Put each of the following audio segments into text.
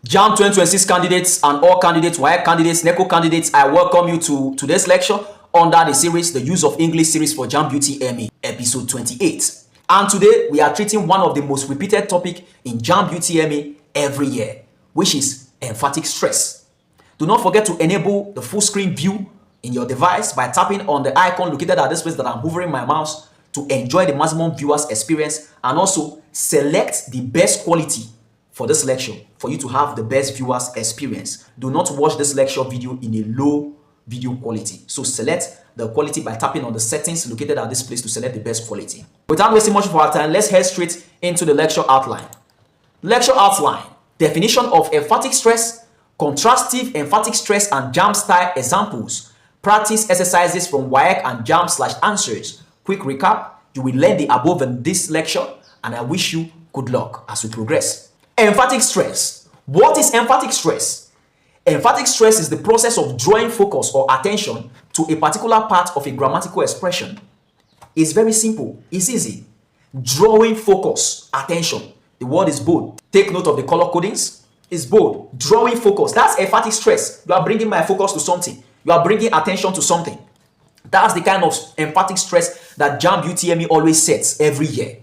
Jamb 2026 candidates and all candidates, WAEC candidates, NECO candidates, I welcome you to today's lecture under the series, the Use of English series for Jamb UTME, episode 28. And today we are treating one of the most repeated topic in Jamb UTME every year, which is emphatic stress. Do not forget to enable the full screen view in your device by tapping on the icon located at this place that I'm hovering my mouse to enjoy the maximum viewers experience, and also select the best quality for this lecture for you to have the best viewers experience. Do not watch this lecture video in a low video quality. So select the quality by tapping on the settings located at this place to select the best quality. Without wasting much of our time, let's head straight into the lecture outline. Lecture outline: definition of emphatic stress, contrastive emphatic stress and Jamb style examples, practice exercises from WAEC and Jamb/answers. Quick recap: you will learn the above in this lecture, and I wish you good luck as we progress. Emphatic stress. What is emphatic stress? Emphatic stress is the process of drawing focus or attention to a particular part of a grammatical expression. It's very simple. It's easy. Drawing focus, attention. The word is bold. Take note of the color codings. It's bold. Drawing focus. That's emphatic stress. You are bringing my focus to something. You are bringing attention to something. That's the kind of emphatic stress that Jamb UTME always sets every year.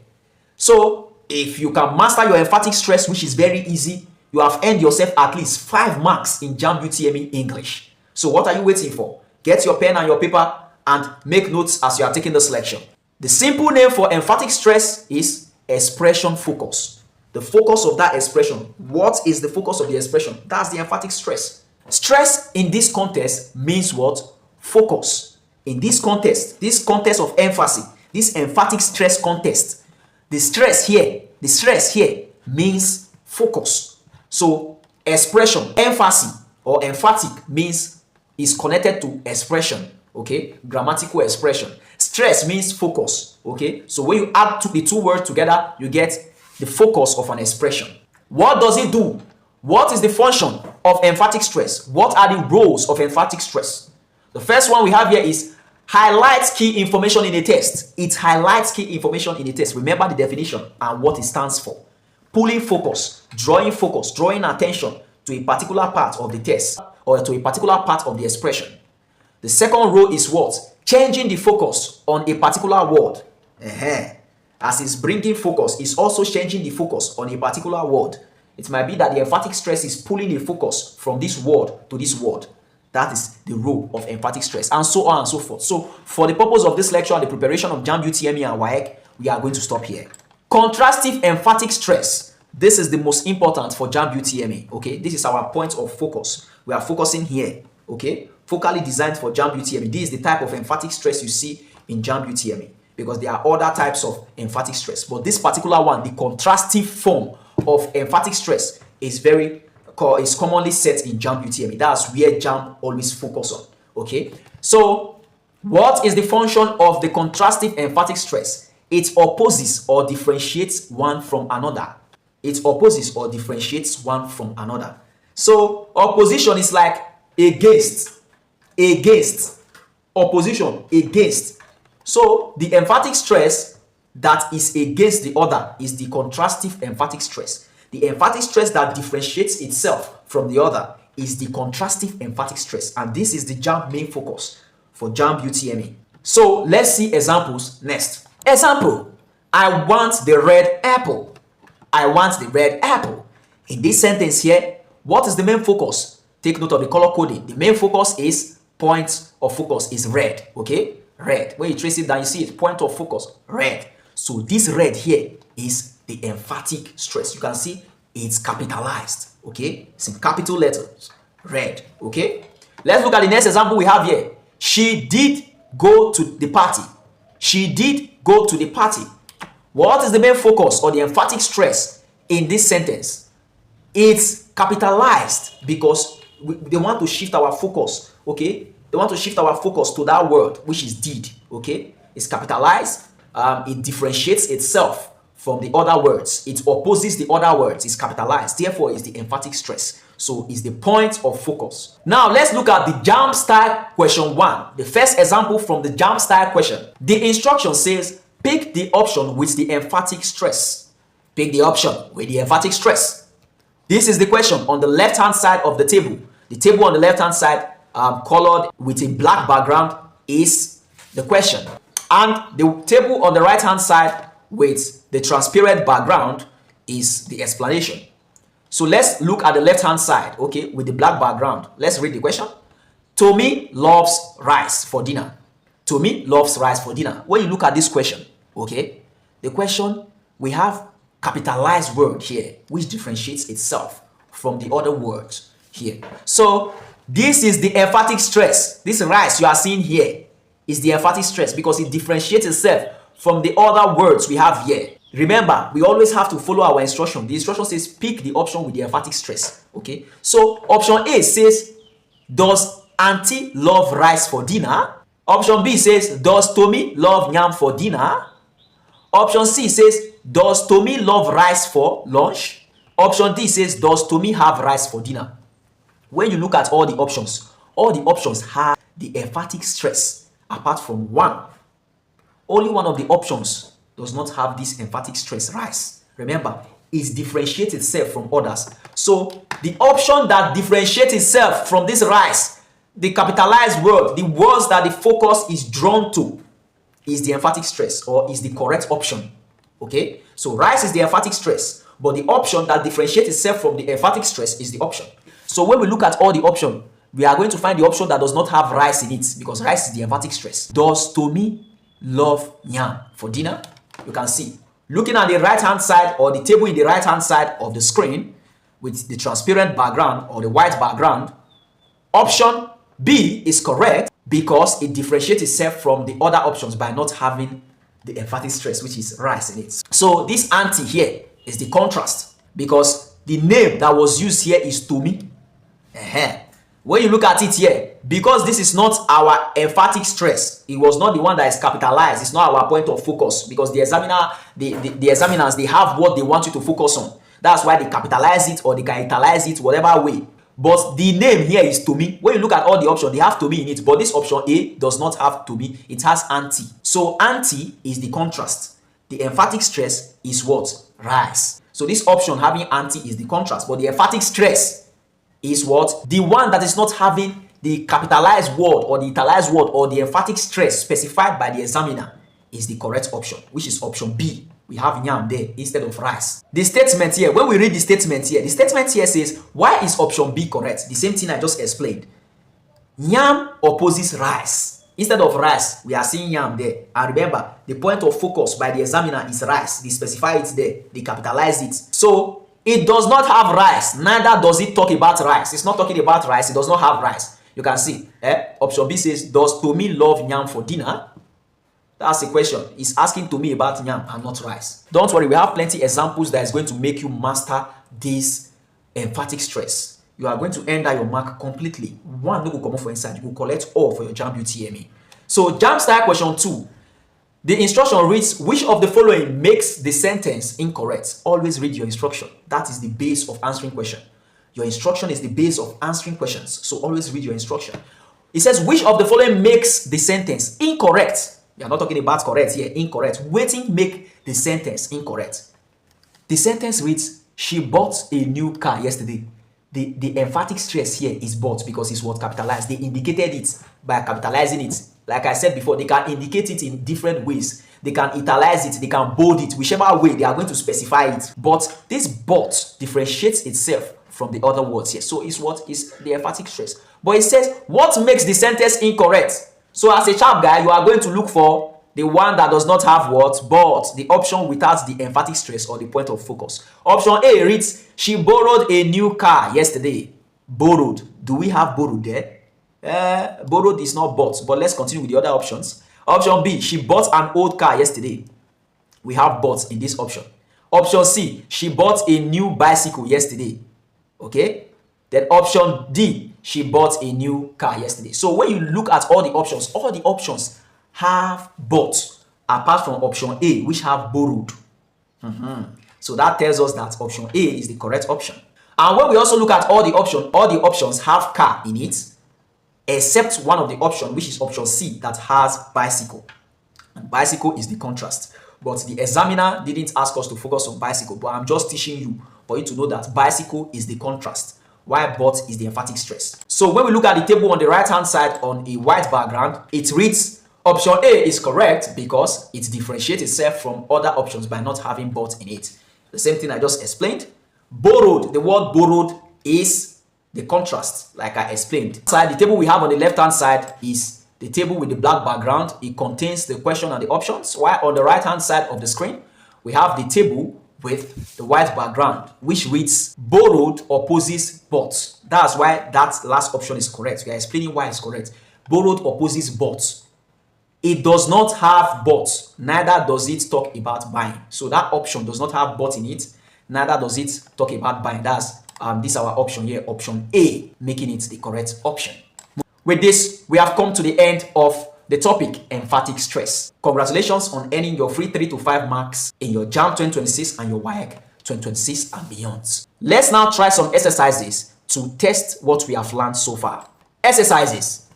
So, if you can master your emphatic stress, which is very easy, you have earned yourself at least 5 marks in Jamb UTME English. So what are you waiting for? Get your pen and your paper and make notes as you are taking this lecture. The simple name for emphatic stress is expression focus. The focus of that expression. What is the focus of the expression? That's the emphatic stress. Stress in this context means what? Focus. In this context of emphasis, this emphatic stress context, the stress here means focus. So expression, emphasis or emphatic means is connected to expression, okay? Grammatical expression. Stress means focus, okay? So when you add the two words together, you get the focus of an expression. What does it do? What is the function of emphatic stress? What are the roles of emphatic stress? The first one we have here is highlights key information in a text. It highlights key information in a text. Remember the definition and what it stands for. Pulling focus, drawing attention to a particular part of the text or to a particular part of the expression. The second role is what? Changing the focus on a particular word. As it's bringing focus, it's also changing the focus on a particular word. It might be that the emphatic stress is pulling the focus from this word to this word. That is the role of emphatic stress, and so on and so forth. So, for the purpose of this lecture and the preparation of Jamb UTME and WAEC, we are going to stop here. Contrastive emphatic stress. This is the most important for Jamb UTME, okay? This is our point of focus. We are focusing here, okay? Focally designed for Jamb UTME. This is the type of emphatic stress you see in Jamb UTME, because there are other types of emphatic stress. But this particular one, the contrastive form of emphatic stress, is commonly set in Jamb UTME. That's where Jamb always focus on. Okay. So, what is the function of the contrastive emphatic stress? It opposes or differentiates one from another. It opposes or differentiates one from another. So, opposition is like against, opposition, against. So, the emphatic stress that is against the other is the contrastive emphatic stress. The emphatic stress that differentiates itself from the other is the contrastive emphatic stress. And this is the Jamb main focus for Jamb UTME. So let's see examples next. Example: I want the red apple. I want the red apple. In this sentence here, what is the main focus? Take note of the color coding. The main focus is, point of focus is red. Okay? Red. When you trace it down, you see it. Point of focus, red. So this red here is the emphatic stress. You can see it's capitalized, okay? It's in capital letters, red, okay? Let's look at the next example we have here. She did go to the party. She did go to the party. What is the main focus or the emphatic stress in this sentence? It's capitalized because they want to shift our focus, okay? They want to shift our focus to that word, which is did, okay? It's capitalized. It differentiates itself from the other words. It opposes the other words. It's capitalized. Therefore, it's the emphatic stress. So, it's the point of focus. Now, let's look at the Jamb style question 1. The first example from the Jamb style question. The instruction says, pick the option with the emphatic stress. Pick the option with the emphatic stress. This is the question on the left-hand side of the table. The table on the left-hand side, colored with a black background, is the question. And the table on the right-hand side with the transparent background is the explanation. So let's look at the left-hand side, okay, with the black background. Let's read the question. Tommy loves rice for dinner. Tommy loves rice for dinner. When you look at this question, okay, the question, we have capitalized word here, which differentiates itself from the other words here. So this is the emphatic stress. This rice you are seeing here is the emphatic stress because it differentiates itself from the other words we have here. Remember, we always have to follow our instruction. The instruction says pick the option with the emphatic stress. Okay, so option A says, does Auntie love rice for dinner? Option B says, does Tommy love yam for dinner? Option C says, does Tommy love rice for lunch? Option D says, does Tommy have rice for dinner? When you look at all the options have the emphatic stress apart from one. Only one of the options does not have this emphatic stress, rice. Remember, it differentiates itself from others. So the option that differentiates itself from this rice, the capitalized word, the words that the focus is drawn to, is the emphatic stress, or is the correct option. Okay, so rice is the emphatic stress, but the option that differentiates itself from the emphatic stress is the option. So when we look at all the options, we are going to find the option that does not have rice in it, because rice is the emphatic stress. Does Tommy love yam for dinner? You can see, looking at the right hand side, or the table in the right hand side of the screen with the transparent background or the white background, option B is correct because it differentiates itself from the other options by not having the emphatic stress, which is rice in it. So this auntie here is the contrast, because the name that was used here is Tommy. When you look at it here, because this is not our emphatic stress, it was not the one that is capitalized, it's not our point of focus, because the examiner, the examiners, they have what they want you to focus on. That's why they capitalize it or they can italize it, whatever way. But the name here is Tommy. When you look at all the options, they have Tommy in it, but this option A does not have Tommy, it has auntie. So auntie is the contrast. The emphatic stress is what? Rice. So this option having auntie is the contrast, but the emphatic stress is what? The one that is not having the capitalized word or the italicized word or the emphatic stress specified by the examiner is the correct option, which is option B. We have yam there instead of rice. The statement here, when we read the statement here says, why is option B correct? The same thing I just explained. Yam opposes rice. Instead of rice, we are seeing yam there. And remember, the point of focus by the examiner is rice. They specify it there. They capitalize it. So it does not have rice. Neither does it talk about rice. It's not talking about rice. It does not have rice. You can see. Option B says, does Tommy love yam for dinner? That's the question. It's asking Tommy about yam and not rice. Don't worry. We have plenty examples that is going to make you master this emphatic stress. You are going to enter your mark completely. One no go come for inside. You will collect all for your Jamb UTME. So Jamb style question 2. The instruction reads, which of the following makes the sentence incorrect? Always read your instruction. That is the base of answering question. Your instruction is the base of answering questions. So always read your instruction. It says, which of the following makes the sentence incorrect? We are not talking about correct here, incorrect. Waiting make the sentence incorrect. The sentence reads, she bought a new car yesterday. The emphatic stress here is bought because it's what capitalized. They indicated it by capitalizing it. Like I said before, they can indicate it in different ways. They can italize it, they can bold it, whichever way they are going to specify it. But this but differentiates itself from the other words here. So it's what is the emphatic stress. But it says, what makes the sentence incorrect? So as a sharp guy, you are going to look for the one that does not have what, but the option without the emphatic stress or the point of focus. Option A reads, she borrowed a new car yesterday. Borrowed. Do we have borrowed there? Borrowed is not bought, but let's continue with the other options. Option B, she bought an old car yesterday. We have bought in this option. Option C, she bought a new bicycle yesterday. Okay. Then option D, she bought a new car yesterday. So when you look at all the options have bought, apart from option A, which have borrowed. So that tells us that option A is the correct option. And when we also look at all the options have car in it, except one of the options, which is option C, that has bicycle. And bicycle is the contrast. But the examiner didn't ask us to focus on bicycle, but I'm just teaching you for you to know that bicycle is the contrast, while but is the emphatic stress. So when we look at the table on the right hand side on a white background, it reads option A is correct because it differentiates itself from other options by not having but in it. The same thing I just explained. Borrowed, the word borrowed is the contrast, like I explained. Inside the table we have on the left hand side is the table with the black background. It contains the question and the options, while on the right hand side of the screen we have the table with the white background, which reads borrowed opposes but. That's why that last option is correct. We are explaining why it's correct. Borrowed opposes but. It does not have but, neither does it talk about buying. So that option does not have but in it, neither does it talk about buying. That's this is our option here, option A, making it the correct option. With this, we have come to the end of the topic, emphatic stress. Congratulations on earning your free 3 to 5 marks in your Jamb 2026 and your WAEC 2026 and beyond. Let's now try some exercises to test what we have learned so far. Exercises.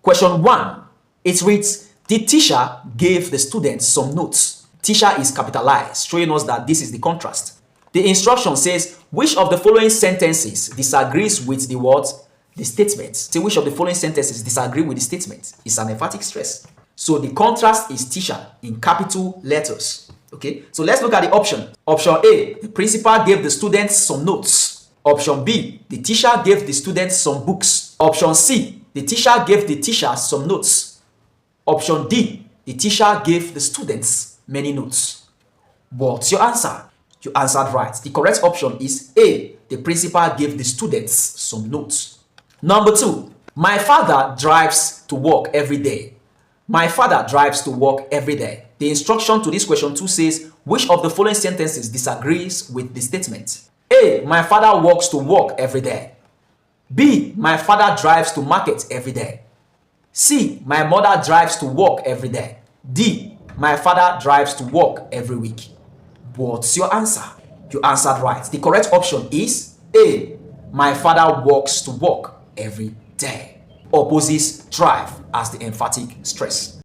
Question 1. It reads, the teacher gave the students some notes. Teacher is capitalized, showing us that this is the contrast. The instruction says, which of the following sentences disagrees with the words, the statement? See, which of the following sentences disagree with the statement? It's an emphatic stress. So the contrast is teacher in capital letters. Okay, so let's look at the option. Option A, the principal gave the students some notes. Option B, the teacher gave the students some books. Option C, the teacher gave the teacher some notes. Option D, the teacher gave the students many notes. What's your answer? You answered right. The correct option is A, the principal gave the students some notes. Number 2, my father drives to work every day. My father drives to work every day. The instruction to this question 2 says, which of the following sentences disagrees with the statement? A, my father walks to work every day. B, my father drives to market every day. C, my mother drives to work every day. D, my father drives to work every week. What's your answer? You answered right. The correct option is A, my father walks to work every day. Opposes drive as the emphatic stress.